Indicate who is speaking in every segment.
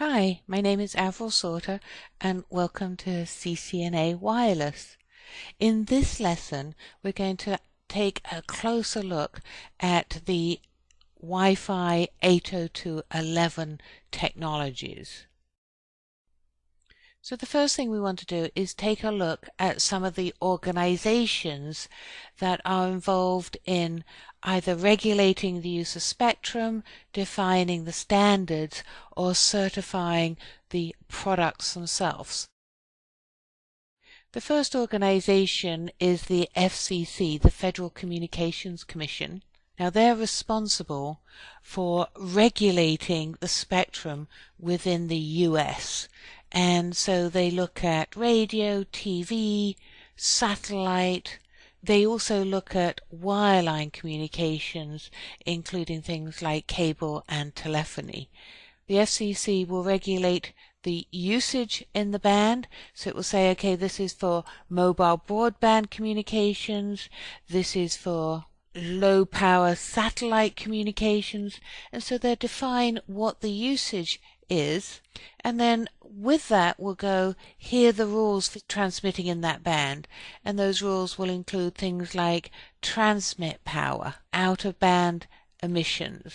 Speaker 1: Hi, my name is Avril Sauter and welcome to CCNA Wireless. In this lesson we're going to take a closer look at the Wi-Fi 802.11 technologies. So the first thing we want to do is take a look at some of the organizations that are involved in either regulating the use of spectrum, defining the standards, or certifying the products themselves. The first organization is the FCC, the Federal Communications Commission. Now they're responsible for regulating the spectrum within the US. And so they look at radio, TV, satellite. They also look at wireline communications, including things like cable and telephony. The FCC will regulate the usage in the band, so it will say, okay, this is for mobile broadband communications, this is for low power satellite communications, and so they'll define what the usage is, and then with that we'll go, here are the rules for transmitting in that band, and those rules will include things like transmit power, out of band emissions.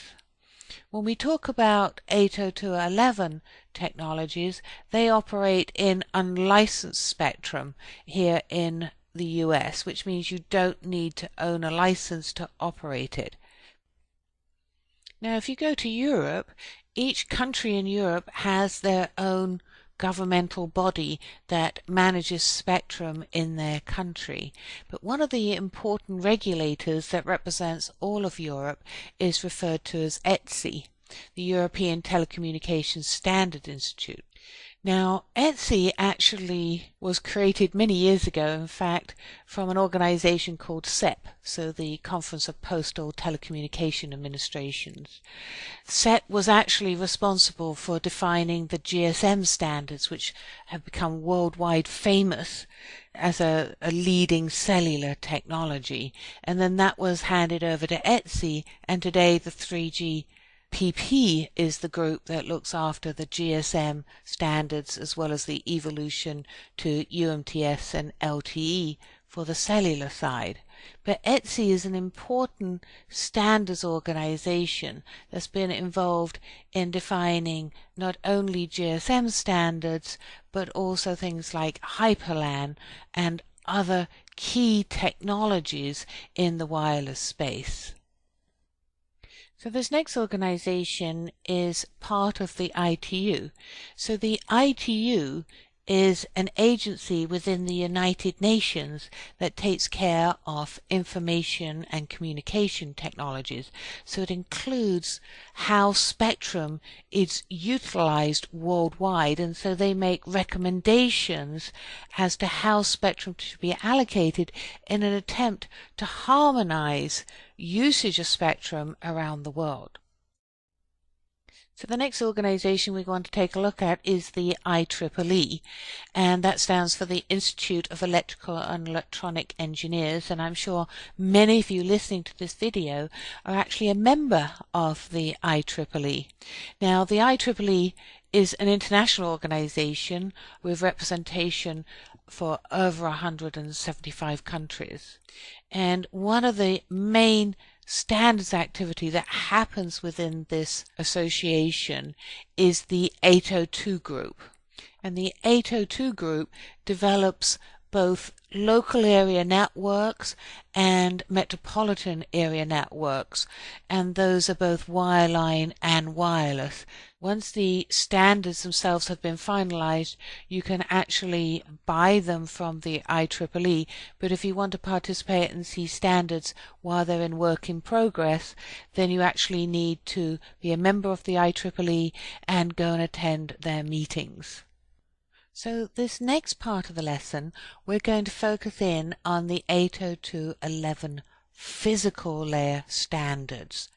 Speaker 1: When we talk about 802.11 technologies, they operate in unlicensed spectrum here in the US, which means you don't need to own a license to operate it. Now if you go to Europe, each country in Europe has their own governmental body that manages spectrum in their country. But one of the important regulators that represents all of Europe is referred to as ETSI, the European Telecommunications Standard Institute. Now, ETSI actually was created many years ago, in fact, from an organization called CEP, so the Conference of Postal Telecommunication Administrations. CEP was actually responsible for defining the GSM standards, which have become worldwide famous as a leading cellular technology. And then that was handed over to ETSI, and today the 3G PP is the group that looks after the GSM standards as well as the evolution to UMTS and LTE for the cellular side. But ETSI is an important standards organization that's been involved in defining not only GSM standards but also things like HyperLAN and other key technologies in the wireless space. So this next organization is part of the ITU. So the ITU is an agency within the United Nations that takes care of information and communication technologies. So it includes how spectrum is utilized worldwide, and so they make recommendations as to how spectrum should be allocated in an attempt to harmonize usage of spectrum around the world. So the next organization we want to take a look at is the IEEE, and that stands for the Institute of Electrical and Electronic Engineers, and I'm sure many of you listening to this video are actually a member of the IEEE. Now the IEEE is an international organization with representation for over 175 countries, and one of the main standards activity that happens within this association is the 802 group. And the 802 group develops both local area networks and metropolitan area networks, and those are both wireline and wireless. Once the standards themselves have been finalized, you can actually buy them from the IEEE, but if you want to participate and see standards while they're in work in progress, then you actually need to be a member of the IEEE and go and attend their meetings. So this next part of the lesson, we're going to focus in on the 802.11 physical layer standards.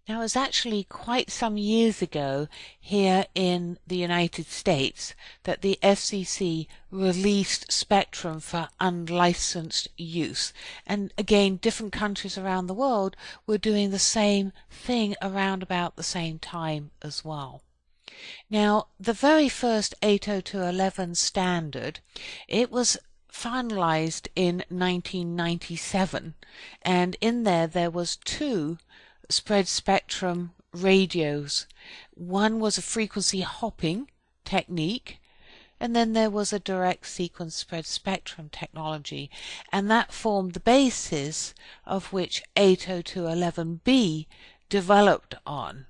Speaker 1: Now, it was actually quite some years ago here in the United States that the FCC released spectrum for unlicensed use. And again, different countries around the world were doing the same thing around about the same time as well. Now, the very first 802.11 standard, it was finalized in 1997, and in there was two spread spectrum radios. One was a frequency hopping technique, and then there was a direct sequence spread spectrum technology, and that formed the basis of which 802.11b developed on.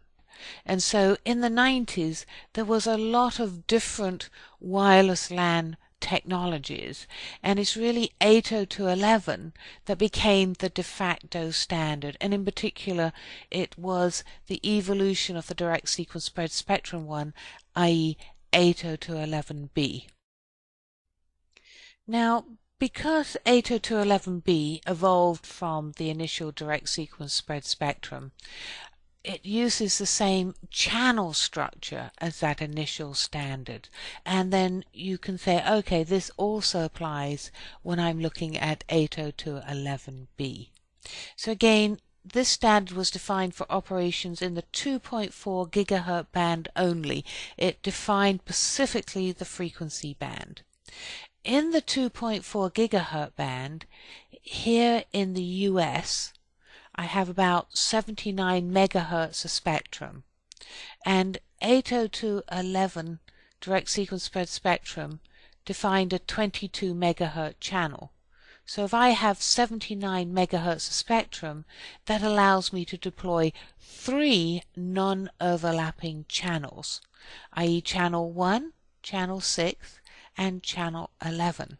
Speaker 1: And so in the 90s there was a lot of different wireless LAN technologies, and it's really 802.11 that became the de facto standard, and in particular it was the evolution of the direct sequence spread spectrum one, i.e. 802.11b. Now, because 802.11b evolved from the initial direct sequence spread spectrum, it uses the same channel structure as that initial standard, and then you can say, okay, this also applies when I'm looking at 802.11b. So again, this standard was defined for operations in the 2.4 gigahertz band only. It defined specifically the frequency band. In the 2.4 gigahertz band, here in the US, I have about 79 megahertz of spectrum, and 802.11 direct sequence spread spectrum defined a 22 megahertz channel. So if I have 79 megahertz of spectrum, that allows me to deploy 3 non-overlapping channels, i.e. channel 1, channel 6, and channel 11.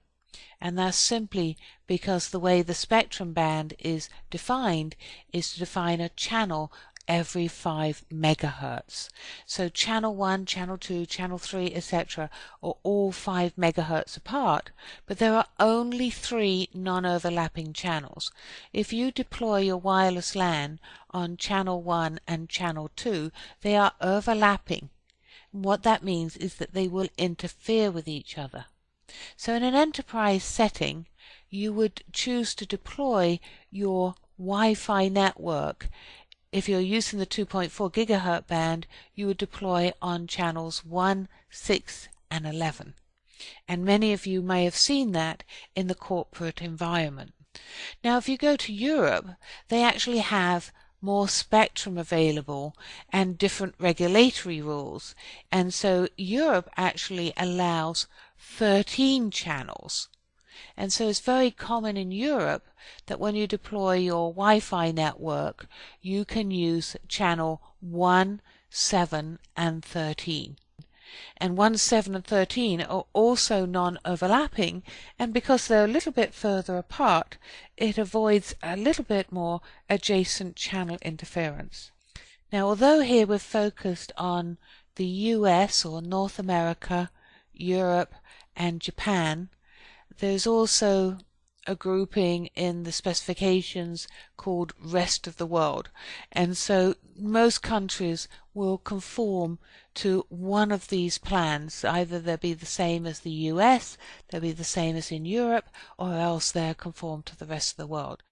Speaker 1: And that's simply because the way the spectrum band is defined is to define a channel every 5 megahertz. So channel 1, channel 2, channel 3, etc. are all 5 megahertz apart, but there are only 3 non-overlapping channels. If you deploy your wireless LAN on channel 1 and channel 2, they are overlapping. What that means is that they will interfere with each other. So in an enterprise setting, you would choose to deploy your Wi-Fi network. If you're using the 2.4 gigahertz band, you would deploy on channels 1, 6, and 11. And many of you may have seen that in the corporate environment. Now, if you go to Europe, they actually have more spectrum available and different regulatory rules. And so Europe actually allows 13 channels. And so it's very common in Europe that when you deploy your Wi-Fi network, you can use channel 1, 7, and 13. And 1, 7, and 13 are also non-overlapping, and because they're a little bit further apart, it avoids a little bit more adjacent channel interference. Now, although here we're focused on the US or North America, Europe, and Japan, there's also a grouping in the specifications called rest of the world, and so most countries will conform to one of these plans. Either they'll be the same as the US, they'll be the same as in Europe, or else they'll conform to the rest of the world.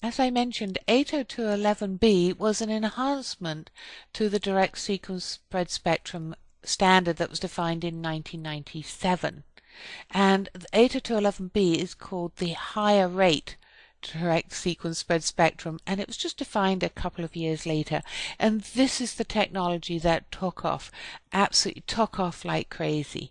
Speaker 1: As I mentioned, 802.11b was an enhancement to the direct sequence spread spectrum standard that was defined in 1997. And 802.11b is called the higher rate direct sequence spread spectrum, and it was just defined a couple of years later. And this is the technology that took off, absolutely took off like crazy.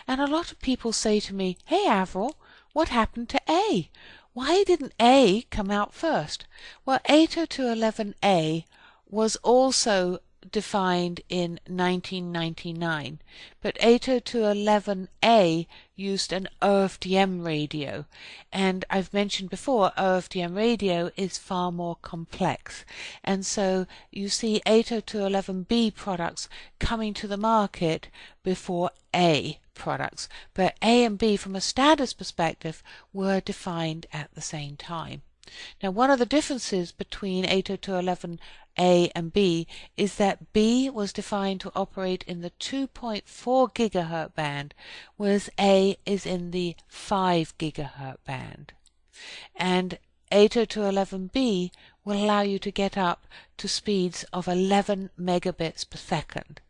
Speaker 1: And a lot of people say to me, "Hey Avril, what happened to A? Why didn't A come out first?" Well, 802.11a was also defined in 1999, but 802.11a used an OFDM radio, and I've mentioned before OFDM radio is far more complex, and so you see 802.11b products coming to the market before A products, but A and B from a standards perspective were defined at the same time. Now, one of the differences between 802.11a and B is that B was defined to operate in the 2.4 gigahertz band, whereas A is in the 5 gigahertz band. And 802.11b will allow you to get up to speeds of 11 megabits per second.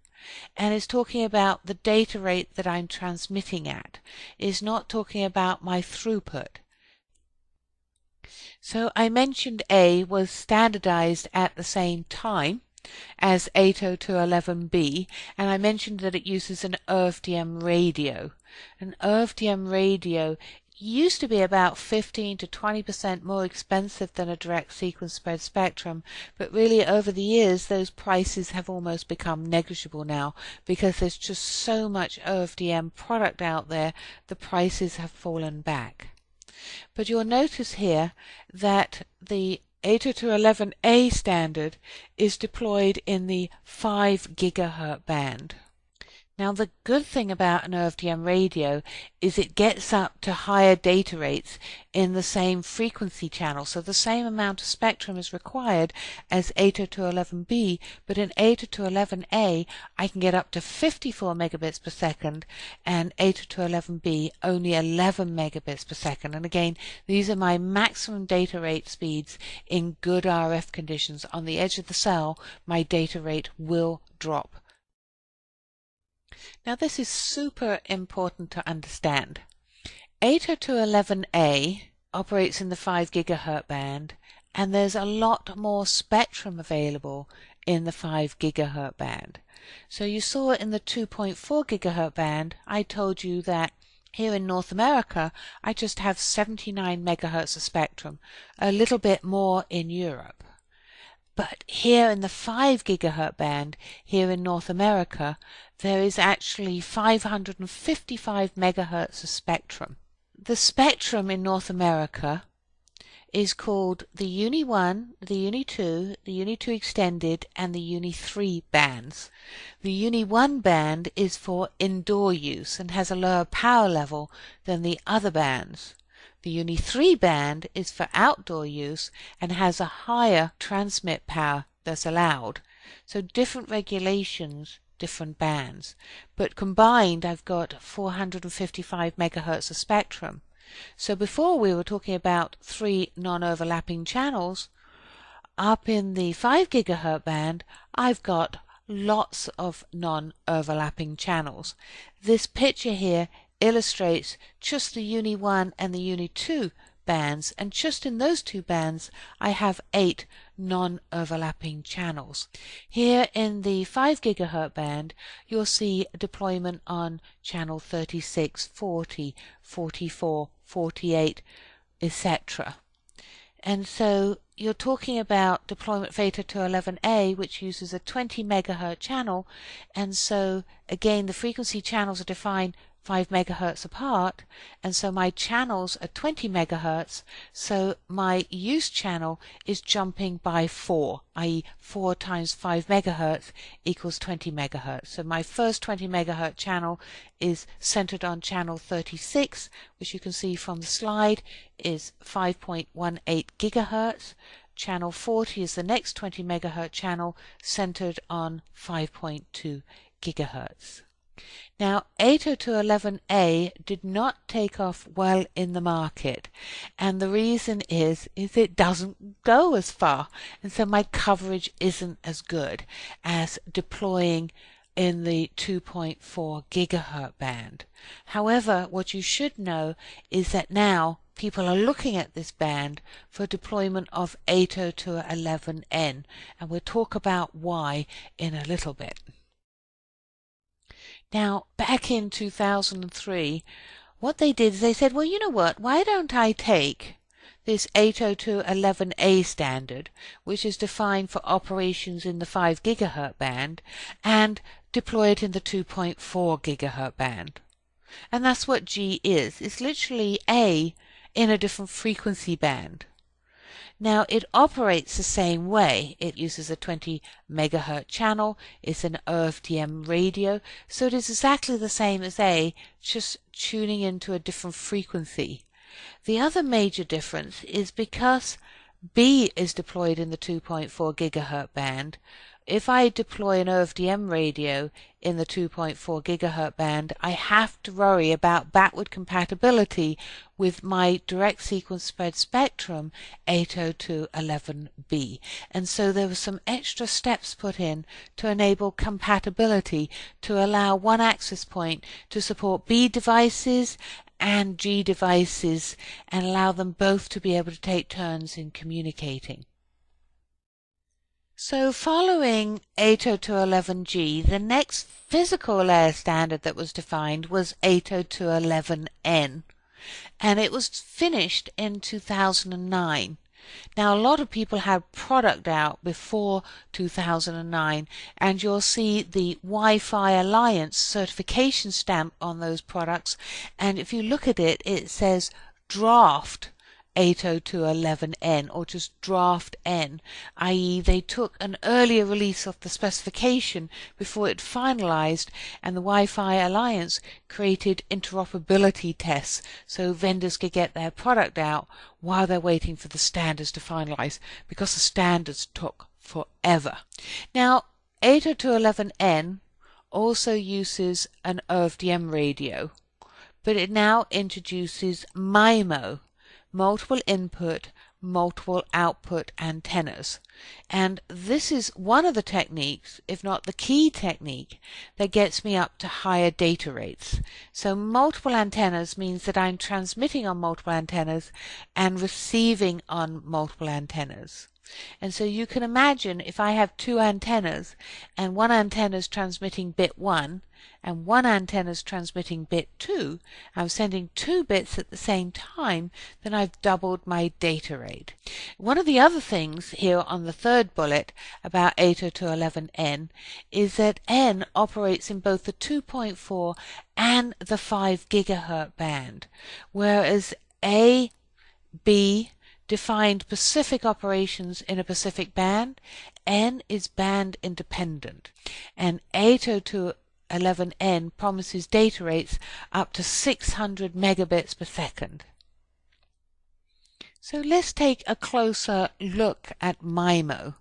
Speaker 1: And it's talking about the data rate that I'm transmitting at. It's not talking about my throughput. So I mentioned A was standardized at the same time as 802.11b, and I mentioned that it uses an IRF-DM radio. An IRF-DM radio used to be about 15 to 20% more expensive than a direct sequence spread spectrum, but really over the years those prices have almost become negligible now because there's just so much IRF-DM product out there, the prices have fallen back. But you'll notice here that the 802.11a standard is deployed in the 5 gigahertz band. Now the good thing about an IRF-DM radio is it gets up to higher data rates in the same frequency channel, so the same amount of spectrum is required as 802.11b, but in 802.11a I can get up to 54 megabits per second and 802.11b only 11 megabits per second. And again, these are my maximum data rate speeds in good RF conditions. On the edge of the cell, my data rate will drop. Now this is super important to understand. 802.11a operates in the 5 gigahertz band, and there's a lot more spectrum available in the 5 gigahertz band. So you saw in the 2.4 gigahertz band, I told you that here in North America I just have 79 megahertz of spectrum, a little bit more in Europe. But here in the 5 gigahertz band, here in North America, there is actually 555 megahertz of spectrum. The spectrum in North America is called the Uni 1, the Uni 2, the Uni 2 Extended, and the Uni 3 bands. The Uni 1 band is for indoor use and has a lower power level than the other bands. The Uni 3 band is for outdoor use and has a higher transmit power that's allowed. So different regulations, different bands. But combined I've got 455 megahertz of spectrum. So before we were talking about 3 non-overlapping channels. Up in the 5 gigahertz band I've got lots of non-overlapping channels. This picture here illustrates just the Uni 1 and the Uni 2 bands, and just in those two bands I have 8 non-overlapping channels. Here in the 5 gigahertz band you'll see deployment on channel 36, 40, 44, 48, etc. And so you're talking about deployment for 802.11a, which uses a 20 megahertz channel, and so again the frequency channels are defined 5 megahertz apart, and so my channels are 20 megahertz, so my use channel is jumping by 4, i.e. 4 times 5 megahertz equals 20 megahertz. So my first 20 megahertz channel is centered on channel 36, which you can see from the slide is 5.18 gigahertz. Channel 40 is the next 20 megahertz channel centered on 5.2 gigahertz. Now 802.11a did not take off well in the market, and the reason is it doesn't go as far, and so my coverage isn't as good as deploying in the 2.4 gigahertz band. However, what you should know is that now people are looking at this band for deployment of 802.11n, and we'll talk about why in a little bit. Now, back in 2003, what they did is they said, well, you know what, why don't I take this 802.11a standard, which is defined for operations in the 5 gigahertz band, and deploy it in the 2.4 gigahertz band. And that's what G is. It's literally A in a different frequency band. Now it operates the same way. It uses a 20 megahertz channel, it's an IRF-DM radio, so it is exactly the same as A, just tuning into a different frequency. The other major difference is because B is deployed in the 2.4 gigahertz band. If I deploy an OFDM radio in the 2.4 gigahertz band, I have to worry about backward compatibility with my direct sequence spread spectrum 802.11b. And so there were some extra steps put in to enable compatibility to allow one access point to support B devices and G devices and allow them both to be able to take turns in communicating. So following 802.11g, the next physical layer standard that was defined was 802.11n, and it was finished in 2009. Now, a lot of people had product out before 2009, and you'll see the Wi-Fi Alliance certification stamp on those products, and if you look at it, it says draft 802.11n or just draft N, i.e. they took an earlier release of the specification before it finalized, and the Wi-Fi Alliance created interoperability tests so vendors could get their product out while they're waiting for the standards to finalize, because the standards took forever. Now 802.11n also uses an OFDM radio, but it now introduces MIMO, multiple input, multiple output antennas. And this is one of the techniques, if not the key technique, that gets me up to higher data rates. So multiple antennas means that I'm transmitting on multiple antennas and receiving on multiple antennas. And so you can imagine if I have two antennas and one antenna is transmitting bit 1 and one antenna is transmitting bit 2, I'm sending 2 bits at the same time, then I've doubled my data rate. One of the other things here on the third bullet about 802.11n is that N operates in both the 2.4 and the 5 gigahertz band, whereas A, B defined Pacific operations in a Pacific band, N is band independent, and 802.11n promises data rates up to 600 megabits per second. So let's take a closer look at MIMO.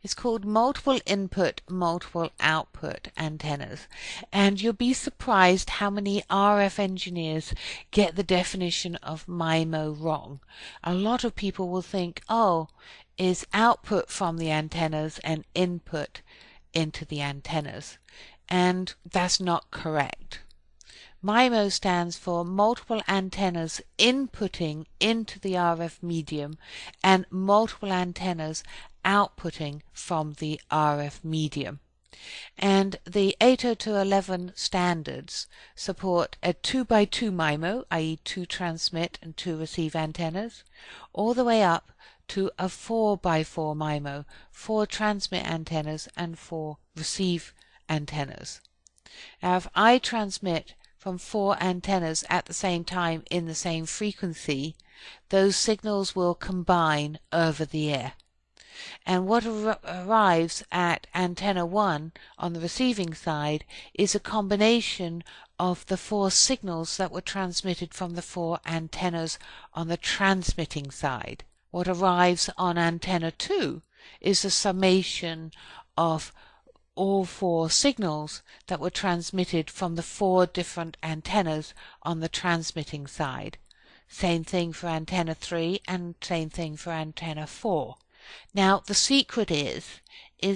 Speaker 1: It's called multiple input, multiple output antennas, and you'll be surprised how many RF engineers get the definition of MIMO wrong. A lot of people will think, oh, is output from the antennas and input into the antennas, and that's not correct. MIMO stands for multiple antennas inputting into the RF medium and multiple antennas outputting from the RF medium. And the 802.11 standards support a 2x2 MIMO, i.e. 2 transmit and 2 receive antennas, all the way up to a 4x4 MIMO, 4 transmit antennas and 4 receive antennas. Now if I transmit from 4 antennas at the same time in the same frequency, those signals will combine over the air. And what arrives at antenna 1 on the receiving side is a combination of the 4 signals that were transmitted from the 4 antennas on the transmitting side. What arrives on antenna 2 is a summation of all 4 signals that were transmitted from the 4 different antennas on the transmitting side. Same thing for antenna 3 and same thing for antenna 4. Now the secret is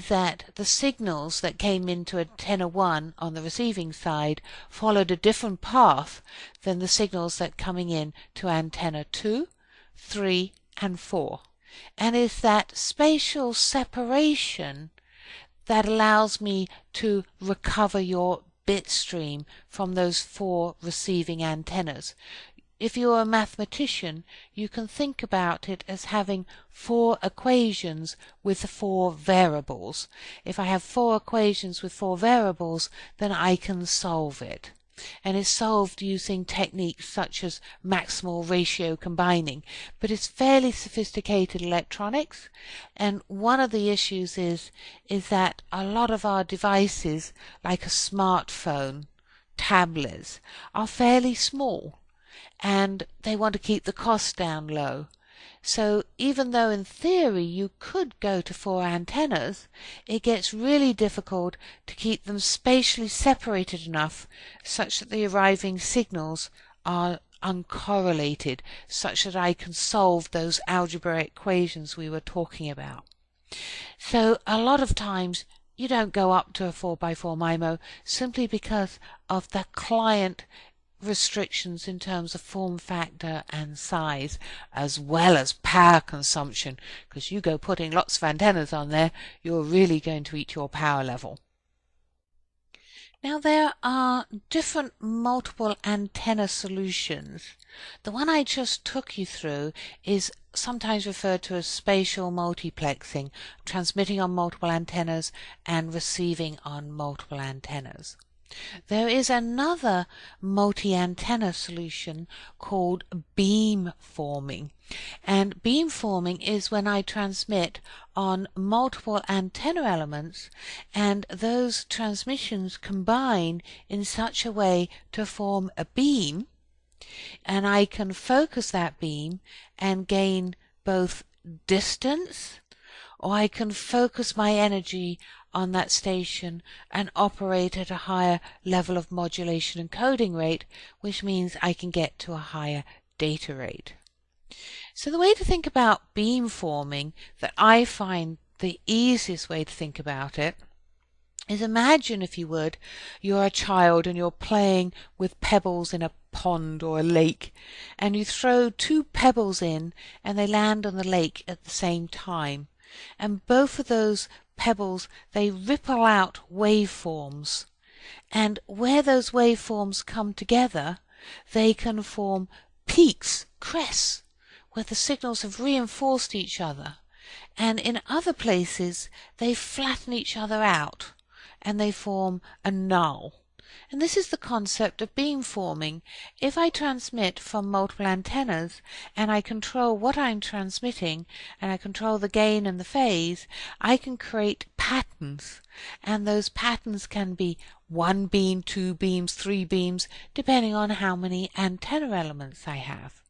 Speaker 1: that the signals that came into antenna 1 on the receiving side followed a different path than the signals that coming in to antenna 2, 3 and 4. And it's that spatial separation that allows me to recover your bit stream from those 4 receiving antennas. If you're a mathematician, you can think about it as having 4 equations with 4 variables. If I have 4 equations with 4 variables, then I can solve it. And it's solved using techniques such as maximal ratio combining. But it's fairly sophisticated electronics, and one of the issues is that a lot of our devices, like a smartphone, tablets, are fairly small. and they want to keep the cost down low. So even though in theory you could go to 4 antennas, it gets really difficult to keep them spatially separated enough such that the arriving signals are uncorrelated, such that I can solve those algebraic equations we were talking about. So a lot of times you don't go up to a 4x4 MIMO simply because of the client restrictions in terms of form factor and size, as well as power consumption, because you go putting lots of antennas on there, you're really going to eat your power level. Now there are different multiple antenna solutions. The one I just took you through is sometimes referred to as spatial multiplexing, transmitting on multiple antennas and receiving on multiple antennas. There is another multi-antenna solution called beamforming, and beamforming is when I transmit on multiple antenna elements and those transmissions combine in such a way to form a beam, and I can focus that beam and gain both distance, or I can focus my energy on that station and operate at a higher level of modulation and coding rate, which means I can get to a higher data rate. So the way to think about beamforming, that I find the easiest way to think about it, is imagine, if you would, you're a child and you're playing with pebbles in a pond or a lake, and you throw 2 pebbles in and they land on the lake at the same time, and both of those pebbles, they ripple out waveforms, and where those waveforms come together they can form peaks, crests, where the signals have reinforced each other, and in other places they flatten each other out and they form a null. And this is the concept of beamforming. If I transmit from multiple antennas and I control what I'm transmitting and I control the gain and the phase, I can create patterns, and those patterns can be 1 beam, 2 beams, 3 beams, depending on how many antenna elements I have.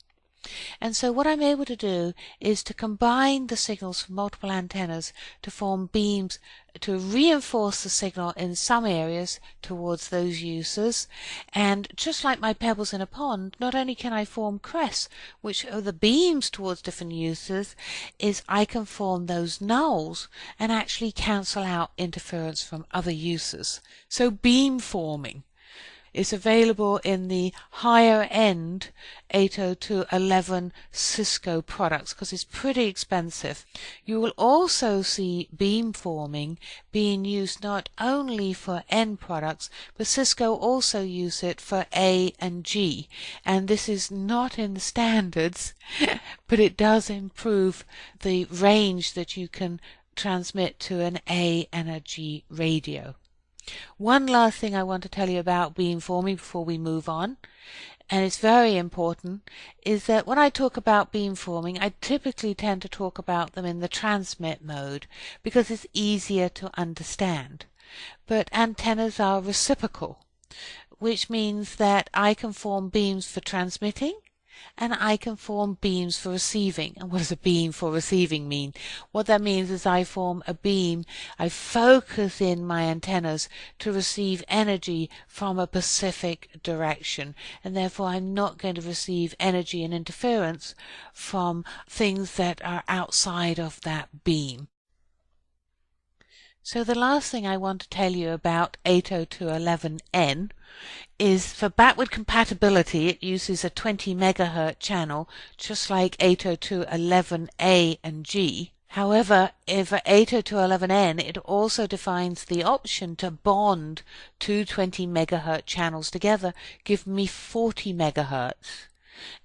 Speaker 1: And so what I'm able to do is to combine the signals from multiple antennas to form beams to reinforce the signal in some areas towards those users. And just like my pebbles in a pond, not only can I form crests, which are the beams towards different users, is I can form those nulls and actually cancel out interference from other users. So beam forming is available in the higher end 802.11 Cisco products because it's pretty expensive. You will also see beamforming being used not only for N products, but Cisco also use it for A and G, and this is not in the standards but it does improve the range that you can transmit to an A and a G radio. One last thing I want to tell you about beamforming before we move on, and it's very important, is that when I talk about beamforming, I typically tend to talk about them in the transmit mode because it's easier to understand. But antennas are reciprocal, which means that I can form beams for transmitting and I can form beams for receiving. And what does a beam for receiving mean? What that means is I form a beam, I focus in my antennas to receive energy from a specific direction, and therefore I'm not going to receive energy and interference from things that are outside of that beam. So the last thing I want to tell you about 802.11n is for backward compatibility. It uses a 20 megahertz channel just like 802.11a and G. However, for 802.11n it also defines the option to bond two 20 megahertz channels together, give me 40 megahertz.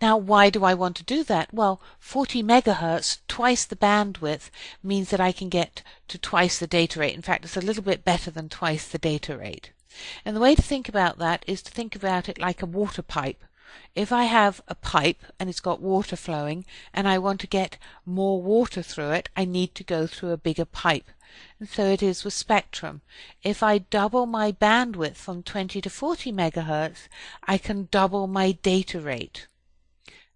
Speaker 1: Now, why do I want to do that? Well, 40 megahertz, twice the bandwidth, means that I can get to twice the data rate. In fact, it's a little bit better than twice the data rate. And the way to think about that is to think about it like a water pipe. If I have a pipe and it's got water flowing and I want to get more water through it, I need to go through a bigger pipe. And so it is with spectrum. If I double my bandwidth from 20 to 40 megahertz, I can double my data rate.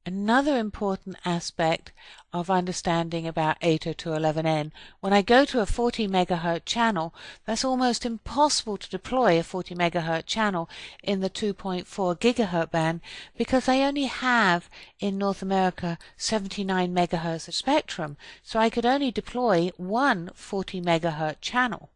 Speaker 1: Another important aspect of understanding about 802.11n, when I go to a 40 megahertz channel, that's almost impossible to deploy a 40 megahertz channel in the 2.4 gigahertz band because I only have in North America 79 megahertz of spectrum, so I could only deploy one 40 megahertz channel.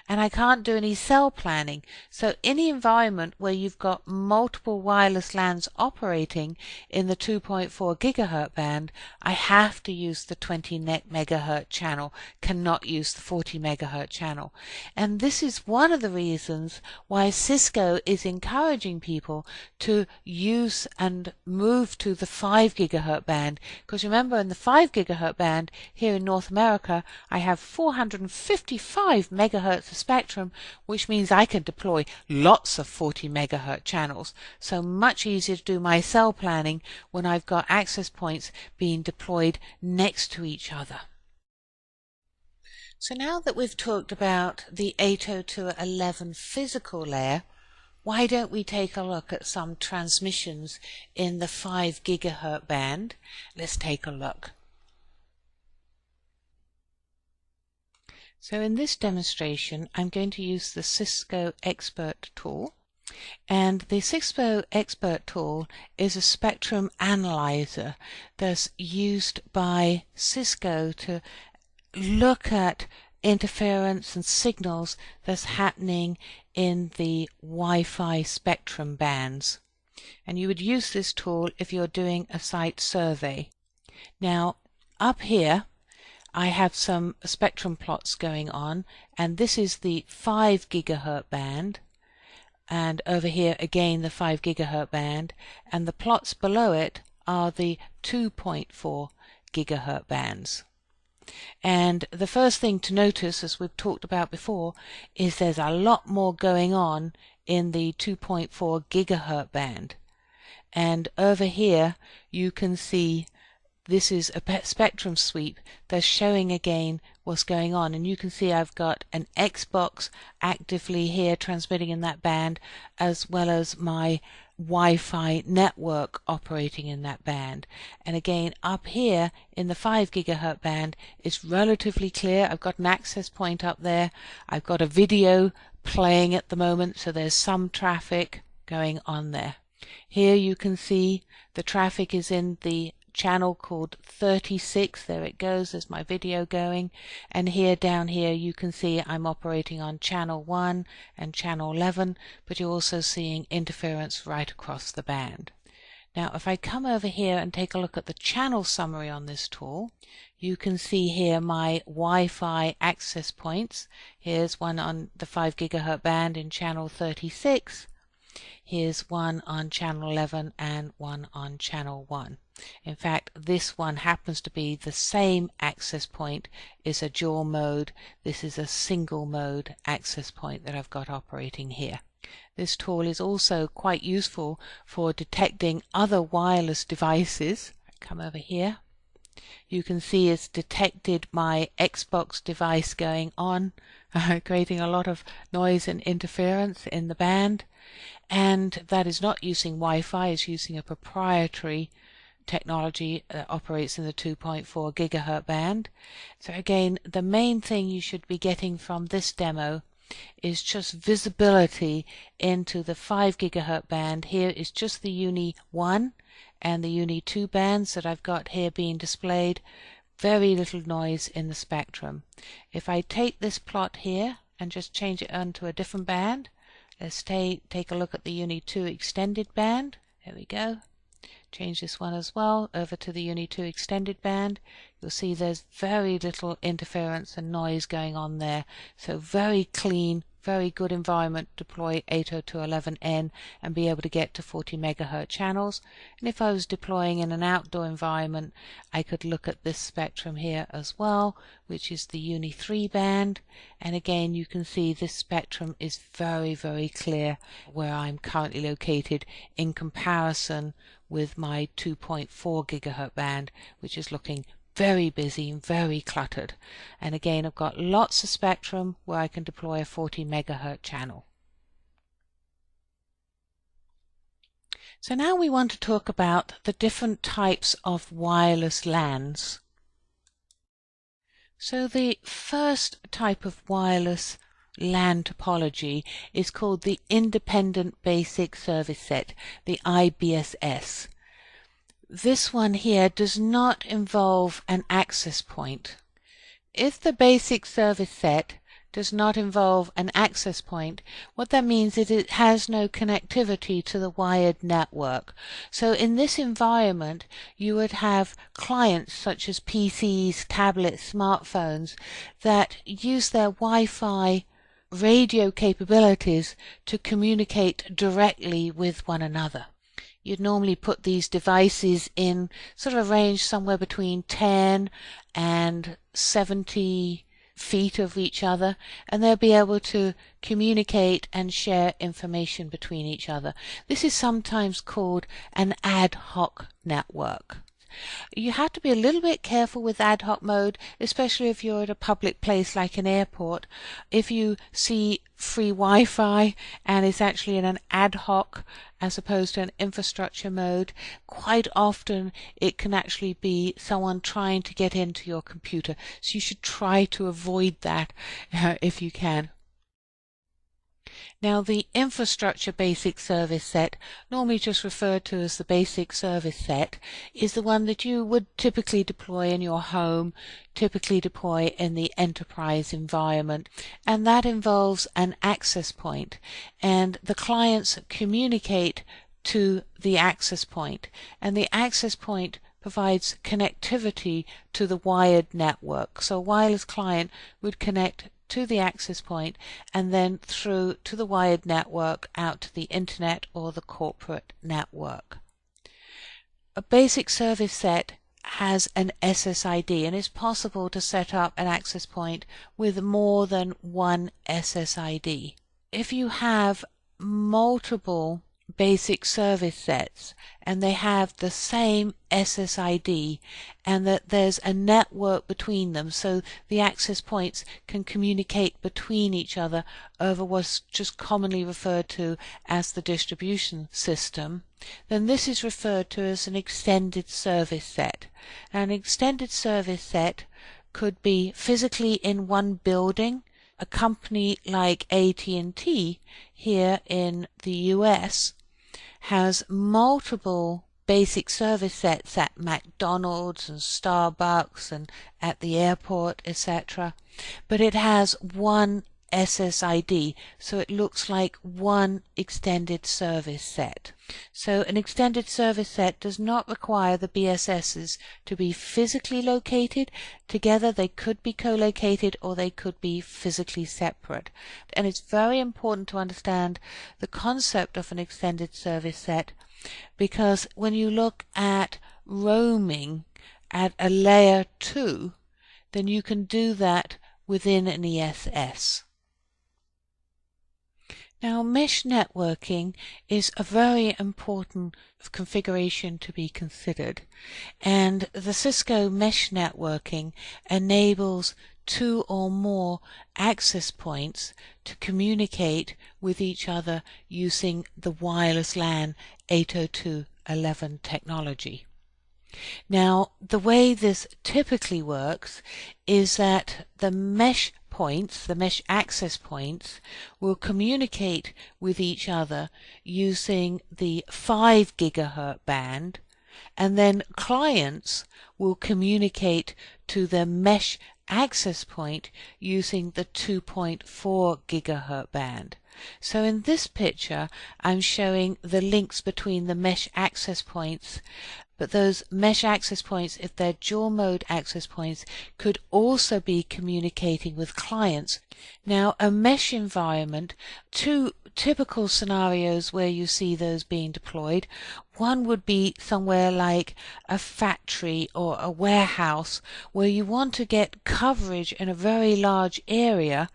Speaker 1: And I can't do any cell planning. So any environment where you've got multiple wireless LANs operating in the 2.4 gigahertz band, I have to use the 20 megahertz channel, cannot use the 40 megahertz channel. And this is one of the reasons why Cisco is encouraging people to use and move to the 5 gigahertz band. Because remember, in the 5 gigahertz band here in North America, I have 455 megahertz of spectrum, which means I can deploy lots of 40 megahertz channels. So much easier to do my cell planning when I've got access points being deployed next to each other. So now that we've talked about the 802.11 physical layer, why don't we take a look at some transmissions in the 5 gigahertz band? Let's take a look. So in this demonstration, I'm going to use the Cisco Expert tool. And the Cisco Expert tool is a spectrum analyzer that's used by Cisco to look at interference and signals that's happening in the Wi-Fi spectrum bands. And you would use this tool if you're doing a site survey. Now, up here, I have some spectrum plots going on, and this is the 5 gigahertz band, and over here again the 5 gigahertz band, and the plots below it are the 2.4 gigahertz bands. And the first thing to notice, as we've talked about before, is there's a lot more going on in the 2.4 gigahertz band. And over here you can see this is a spectrum sweep that's showing again what's going on, and you can see I've got an Xbox actively here transmitting in that band, as well as my Wi-Fi network operating in that band. And again up here in the 5 gigahertz band it's relatively clear. I've got an access point up there, I've got a video playing at the moment, so there's some traffic going on there. Here you can see the traffic is in the channel called 36. There it goes, there's my video going, and here down here you can see I'm operating on channel 1 and channel 11, but you're also seeing interference right across the band. Now if I come over here and take a look at the channel summary on this tool, you can see here my Wi-Fi access points. Here's one on the 5 gigahertz band in channel 36, here's one on channel 11 and one on channel 1. In fact, this one happens to be the same access point, is a dual mode. This is a single mode access point that I've got operating here. This tool is also quite useful for detecting other wireless devices. Come over here. You can see it's detected my Xbox device going on, creating a lot of noise and interference in the band. And that is not using Wi-Fi, it's using a proprietary technology that operates in the 2.4 gigahertz band. So again, the main thing you should be getting from this demo is just visibility into the 5 gigahertz band. Here is just the Uni 1 and the Uni 2 bands that I've got here being displayed. Very little noise in the spectrum. If I take this plot here and just change it onto a different band, let's take a look at the Uni 2 extended band. There we go. Change this one as well over to the Uni 2 extended band. You'll see there's very little interference and noise going on there. So very clean, very good environment to deploy 802.11n and be able to get to 40 megahertz channels. And if I was deploying in an outdoor environment, I could look at this spectrum here as well, which is the Uni 3 band. And again, you can see this spectrum is very, very clear where I'm currently located in comparison with my 2.4 gigahertz band, which is looking very busy and very cluttered. And again, I've got lots of spectrum where I can deploy a 40 megahertz channel. So now we want to talk about the different types of wireless LANs. So the first type of wireless LAN topology is called the Independent Basic Service Set, the IBSS. This one here does not involve an access point. If the basic service set does not involve an access point, what that means is it has no connectivity to the wired network. So in this environment, you would have clients such as PCs, tablets, smartphones that use their Wi-Fi radio capabilities to communicate directly with one another. You'd normally put these devices in sort of a range somewhere between 10 and 70 feet of each other, and they'll be able to communicate and share information between each other. This is sometimes called an ad hoc network. You have to be a little bit careful with ad hoc mode, especially if you're at a public place like an airport. If you see free Wi-Fi and it's actually in an ad hoc as opposed to an infrastructure mode, quite often it can actually be someone trying to get into your computer. So you should try to avoid that if you can. Now the infrastructure basic service set, normally just referred to as the basic service set, is the one that you would typically deploy in your home, typically deploy in the enterprise environment, and that involves an access point, and the clients communicate to the access point, and the access point provides connectivity to the wired network. So a wireless client would connect to the access point and then through to the wired network out to the internet or the corporate network. A basic service set has an SSID, and it's possible to set up an access point with more than one SSID. If you have multiple basic service sets and they have the same SSID and that there's a network between them, so the access points can communicate between each other over what's just commonly referred to as the distribution system, then this is referred to as an extended service set. An extended service set could be physically in one building. A company like AT&T here in the US has multiple basic service sets at McDonald's and Starbucks and at the airport, etc. But it has one SSID, so it looks like one extended service set. So an extended service set does not require the BSSs to be physically located together. They could be co-located or they could be physically separate. And it's very important to understand the concept of an extended service set, because when you look at roaming at a layer 2, then you can do that within an ESS. Now, mesh networking is a very important configuration to be considered, and the Cisco mesh networking enables 2 or more access points to communicate with each other using the wireless LAN 802.11 technology. Now, the way this typically works is that the mesh points, the mesh access points, will communicate with each other using the 5 gigahertz band, and then clients will communicate to the mesh access point using the 2.4 gigahertz band. So in this picture I'm showing the links between the mesh access points, but those mesh access points, if they're dual mode access points, could also be communicating with clients. Now, a mesh environment, 2 typical scenarios where you see those being deployed. One would be somewhere like a factory or a warehouse where you want to get coverage in a very large area,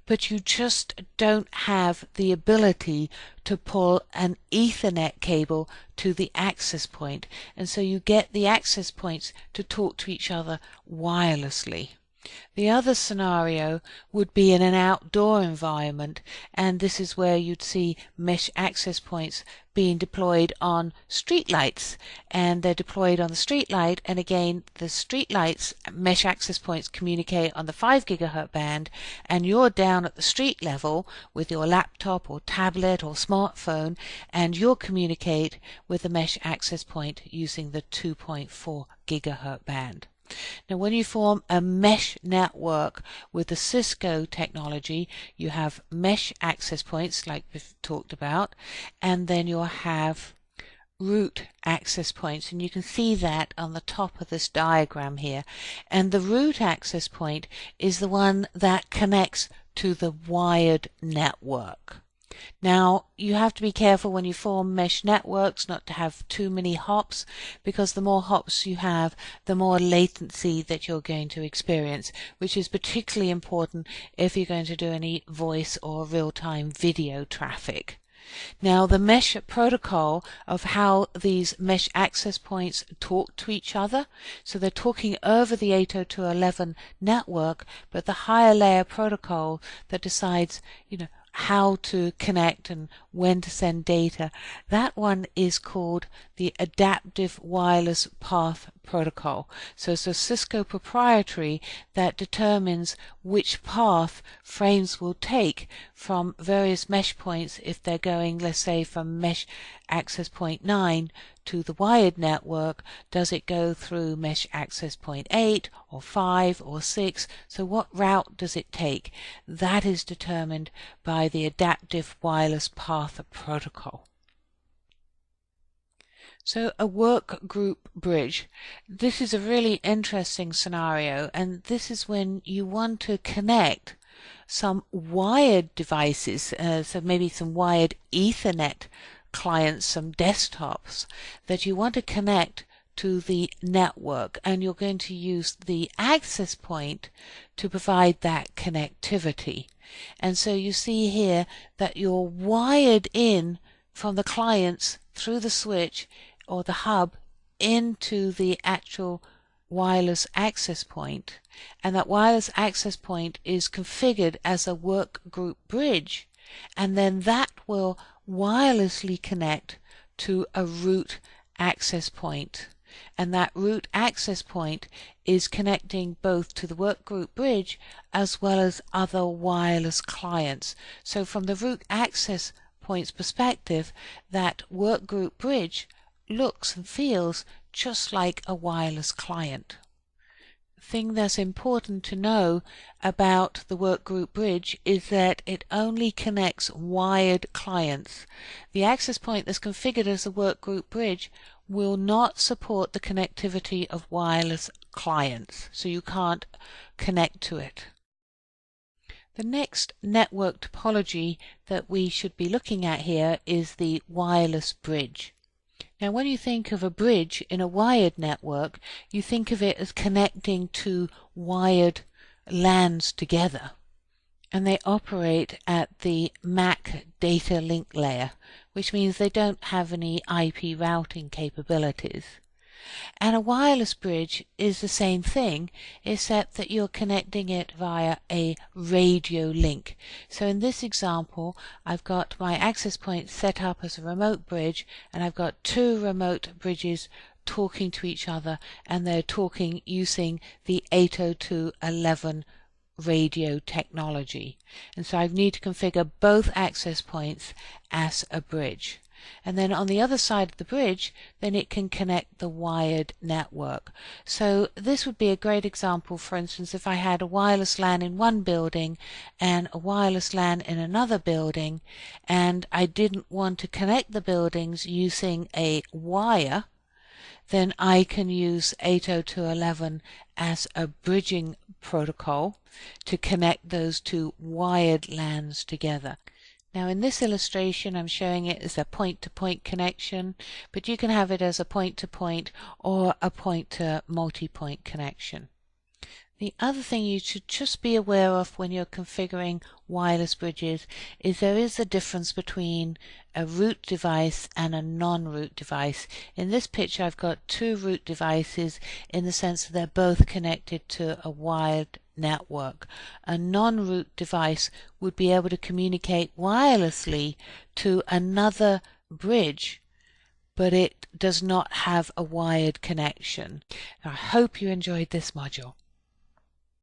Speaker 1: but you just don't have the ability to pull an Ethernet cable to the access point, and so you get the access points to talk to each other wirelessly. The other scenario would be in an outdoor environment, and this is where you'd see mesh access points being deployed on streetlights, and they're deployed on the streetlight, and again the streetlights mesh access points communicate on the 5 gigahertz band, and you're down at the street level with your laptop or tablet or smartphone, and you'll communicate with the mesh access point using the 2.4 gigahertz band. Now, when you form a mesh network with the Cisco technology, you have mesh access points like we've talked about, and then you'll have root access points, and you can see that on the top of this diagram here. And the root access point is the one that connects to the wired network. Now, you have to be careful when you form mesh networks not to have too many hops, because the more hops you have, the more latency that you're going to experience, which is particularly important if you're going to do any voice or real-time video traffic. Now, the mesh protocol of how these mesh access points talk to each other, so they're talking over the 802.11 network, but the higher layer protocol that decides, how to connect and when to send data, that one is called the Adaptive Wireless Path Protocol. So it's a Cisco proprietary that determines which path frames will take from various mesh points if they're going, let's say, from mesh access point 9 to the wired network. Does it go through mesh access point 8 or 5 or 6? So what route does it take? That is determined by the Adaptive Wireless Path Protocol. So a work group bridge. This is a really interesting scenario, and this is when you want to connect some wired devices, so maybe some wired Ethernet clients, some desktops that you want to connect to the network, and you're going to use the access point to provide that connectivity. And so you see here that you're wired in from the clients through the switch or the hub into the actual wireless access point, and that wireless access point is configured as a work group bridge, and then that will wirelessly connect to a root access point, and that root access point is connecting both to the workgroup bridge as well as other wireless clients. So from the root access point's perspective, that workgroup bridge looks and feels just like a wireless client. Thing that's important to know about the workgroup bridge is that it only connects wired clients. The access point that's configured as a workgroup bridge will not support the connectivity of wireless clients, so you can't connect to it. The next network topology that we should be looking at here is the wireless bridge. Now, when you think of a bridge in a wired network, you think of it as connecting two wired LANs together, and they operate at the MAC data link layer, which means they don't have any IP routing capabilities. And a wireless bridge is the same thing, except that you're connecting it via a radio link. So in this example, I've got my access point set up as a remote bridge, and I've got two remote bridges talking to each other, and they're talking using the 802.11 radio technology. And so I need to configure both access points as a bridge. And then on the other side of the bridge, then it can connect the wired network. So this would be a great example, for instance, if I had a wireless LAN in one building and a wireless LAN in another building, and I didn't want to connect the buildings using a wire, then I can use 802.11 as a bridging protocol to connect those two wired LANs together. Now in this illustration I'm showing it as a point-to-point connection, but you can have it as a point-to-point or a point-to-multi-point connection. The other thing you should just be aware of when you're configuring wireless bridges is there is a difference between a root device and a non-root device. In this picture I've got two root devices in the sense that they're both connected to a wired network. A non-root device would be able to communicate wirelessly to another bridge, but it does not have a wired connection. I hope you enjoyed this module.